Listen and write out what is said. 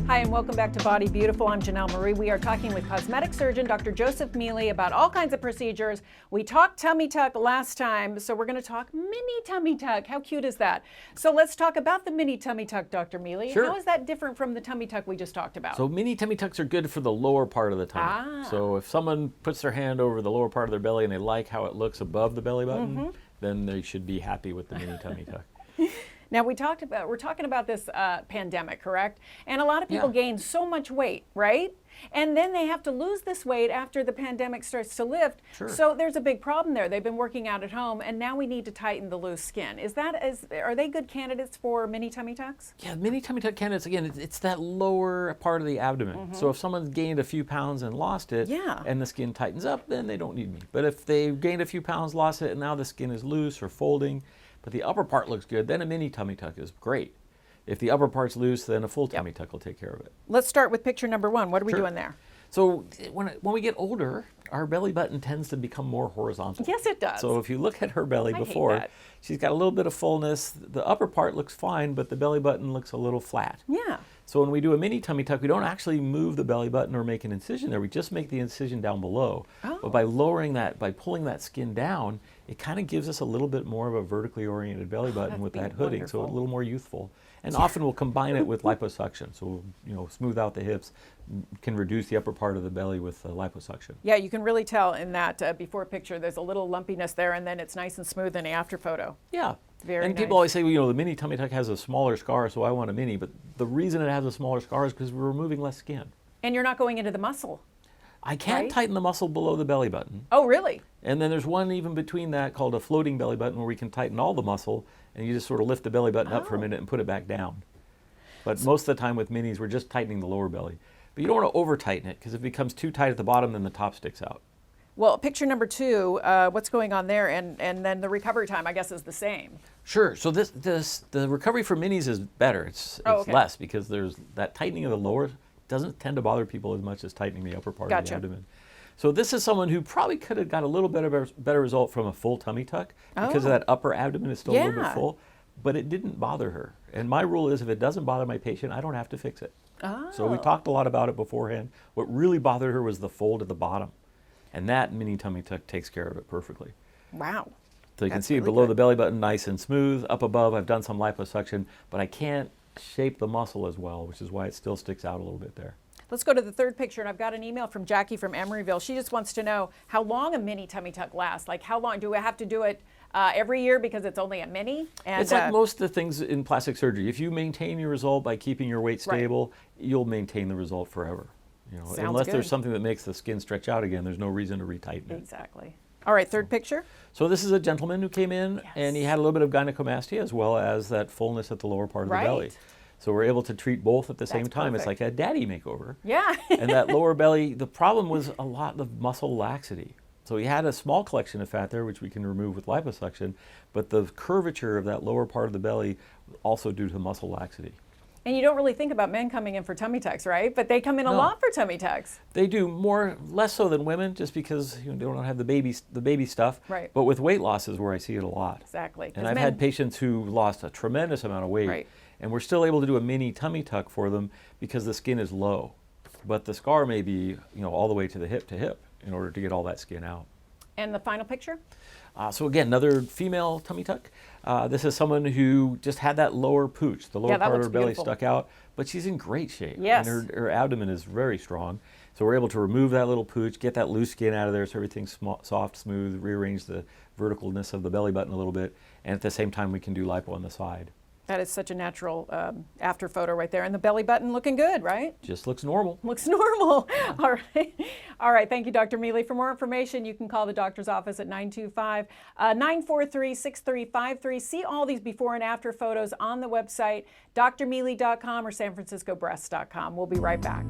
Hi, and welcome back to Body Beautiful. I'm Janelle Marie. We are talking with cosmetic surgeon Dr. Joseph Mealy about all kinds of procedures. We talked tummy tuck last time, so we're going to talk mini tummy tuck. How cute is that? So let's talk about the mini tummy tuck, Dr. Mealy. Sure. How is that different from the tummy tuck we just talked about? So mini tummy tucks are good for the lower part of the tummy. So if someone puts their hand over the lower part of their belly and they like how it looks above the belly button, then they should be happy with the mini tummy tuck. Now we're talking about this pandemic, correct? And a lot of people gain so much weight, right? And then they have to lose this weight after the pandemic starts to lift. Sure. So there's a big problem there. They've been working out at home, and now we need to tighten the loose skin. Are they good candidates for mini tummy tucks? Yeah, mini tummy tuck candidates, again, it's that lower part of the abdomen. So if someone's gained a few pounds and lost it, and the skin tightens up, then they don't need me. But if they've gained a few pounds, lost it, and now the skin is loose or folding, but the upper part looks good, then a mini tummy tuck is great. If the upper part's loose, then a full tummy tuck will take care of it. Let's start with picture number one. What are we doing there? So when we get older, our belly button tends to become more horizontal. Yes, it does. So if you look at her belly before, she's got a little bit of fullness. The upper part looks fine, but the belly button looks a little flat. Yeah. So when we do a mini tummy tuck, we don't actually move the belly button or make an incision there. We just make the incision down below. But by lowering that, by pulling that skin down, it kind of gives us a little bit more of a vertically oriented belly button with that hooding, so a little more youthful. And often we'll combine it with liposuction. So we'll smooth out the hips, can reduce the upper part of the belly with liposuction. Yeah, you can really tell in that before picture, there's a little lumpiness there, and then it's nice and smooth in the after photo. Yeah. Very and nice. People always say, well, the mini tummy tuck has a smaller scar, so I want a mini. But the reason it has a smaller scar is because we're removing less skin. And you're not going into the muscle. I can't tighten the muscle below the belly button. Oh, really? And then there's one even between that called a floating belly button where we can tighten all the muscle, and you just sort of lift the belly button up for a minute and put it back down. But most of the time with minis, we're just tightening the lower belly. But you don't want to over tighten it, because if it becomes too tight at the bottom, then the top sticks out. Well, picture number two, what's going on there? And then the recovery time, I guess, is the same. Sure. So the recovery for minis is better. It's less, because there's that tightening of the lower doesn't tend to bother people as much as tightening the upper part of the abdomen. So this is someone who probably could have got a little better result from a full tummy tuck, because of that upper abdomen is still a little bit full, but it didn't bother her. And my rule is, if it doesn't bother my patient, I don't have to fix it. So we talked a lot about it beforehand. What really bothered her was the fold at the bottom. And that mini tummy tuck takes care of it perfectly. Wow. So you can see below the belly button, nice and smooth. Up above, I've done some liposuction, but I can't shape the muscle as well, which is why it still sticks out a little bit there. Let's go to the third picture, and I've got an email from Jackie from Emeryville. She just wants to know how long a mini tummy tuck lasts. Like, how long? Do we have to do it every year because it's only a mini? And, it's like most of the things in plastic surgery. If you maintain your result by keeping your weight stable, you'll maintain the result forever. Unless there's something that makes the skin stretch out again, there's no reason to retighten it. Exactly. All right, third picture. So this is a gentleman who came in, and he had a little bit of gynecomastia as well as that fullness at the lower part of the belly. So we're able to treat both at the same time. It's like a daddy makeover. Yeah. And that lower belly, the problem was a lot of muscle laxity. So he had a small collection of fat there, which we can remove with liposuction, but the curvature of that lower part of the belly also due to muscle laxity. And you don't really think about men coming in for tummy tucks, right? But they come in a lot for tummy tucks. They do less so than women, just because they don't have the baby stuff. Right. But with weight loss is where I see it a lot. Exactly. And I've had patients who lost a tremendous amount of weight, and we're still able to do a mini tummy tuck for them because the skin is low, but the scar may be all the way to the hip in order to get all that skin out. And the final picture? So again, another female tummy tuck. This is someone who just had that lower pooch. The lower part of her belly stuck out, but she's in great shape. Yes. And her abdomen is very strong. So we're able to remove that little pooch, get that loose skin out of there so everything's soft, smooth, rearrange the verticalness of the belly button a little bit, and at the same time we can do lipo on the side. That is such a natural after photo right there. And the belly button looking good, right? Just looks normal. Looks normal. All right. All right. Thank you, Dr. Mealy. For more information, you can call the doctor's office at 925-943-6353. See all these before and after photos on the website, drmealy.com or sanfranciscobreast.com. We'll be right back.